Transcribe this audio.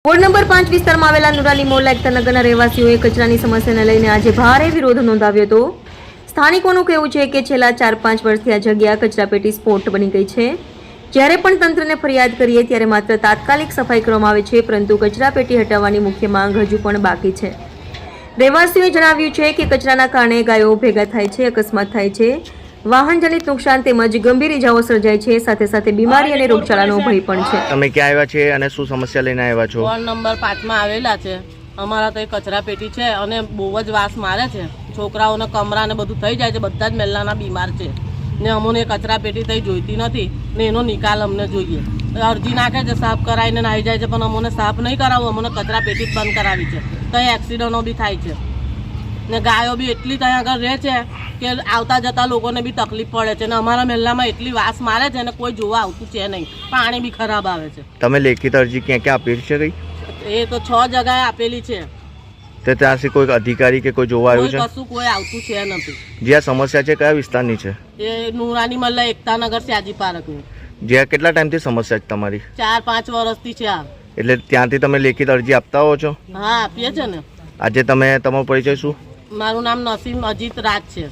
Ward number 5 વિસ્તારમાં આવેલા Noorani mall એકતાનગરના રહેવાસીઓએ કચરાની સમસ્યાને લઈને આજે ભારે વિરોધ નોંધાવ્યો હતો। સ્થાનિકોનું કહેવું છે કે છેલ્લા 4-5 વર્ષથી આ જગ્યા કચરાપેટી સ્પોટ બની ગઈ છે। જ્યારે પણ તંત્રને ફરિયાદ કરીએ ત્યારે માત્ર તાત્કાલિક સફાઈ કરવામાં આવે છે, પરંતુ કચરાપેટી હટાવવાની મુખ્ય માંગ હજુ પણ બાકી છે। રહેવાસીઓએ જણાવ્યું છે કે કચરાના કારણે ગાયો ભેગા થાય છે, અકસ્માત થાય છે, વાહનજનિત નુકસાન તેમજ ગંભીર ઇજાઓ સર્જાય છે, સાથે સાથે બીમારી અને રોગચાળાનો ભય પણ છે। તમે ક્યાં આવ્યા છે અને શું સમસ્યા લઈને આવ્યા છો? વોર્ડ નંબર 5 માં આવેલા છે। અમારા તો કચરાપેટી છે અને બહુ જ વાસ મારે છે। છોકરાઓને કમરા ને બધું થઈ જાય છે, બધા જ મહેલાના બીમાર છે ને અમને કચરાપેટી થઈ જોઈતી નથી ને એનો નિકાલ અમને જોઈએ। અરજી નાખે છે, સાફ કરાવીને નાહી જાય છે, પણ અમને સાફ નહીં કરાવવું, અમને કચરાપેટી જ બંધ કરાવી છે। કંઈ એક્સિડન્ટો બી થાય છે ને ગાયો બી એટલી ત્યાં આગળ રહે છે કે આવતા જતા લોકોને બી તકલીફ પડે છે ને અમારા મહેલામાં એટલી વાસ મારે છે ને કોઈ જોવા આવતું છે નહીં, પાણી બી ખરાબ આવે છે। તમે લેખિત અરજી ક્યાં ક્યાં આપેલી છે? કઈ એ તો 6 જગ્યાએ આપેલી છે, તે ત્યાંથી કોઈ અધિકારી કે કોઈ જોવા આવ્યું છે? કશું કોઈ આવતું છે નથી। જે આ સમસ્યા છે કયા વિસ્તારની છે? એ નુરાની મલ્લા એકતાનગર શ્યાજી પાર્કની। જ્યાં કેટલા ટાઈમથી સમસ્યા છે તમારી? 4-5 વર્ષથી છે આ। એટલે ત્યાંથી તમે લેખિત અરજી આપતા હો છો? હા, આપીએ છે ને। આજે તમે તમારો પરિચય શું? મારું નામ નસીમ અજીત રાજ છે।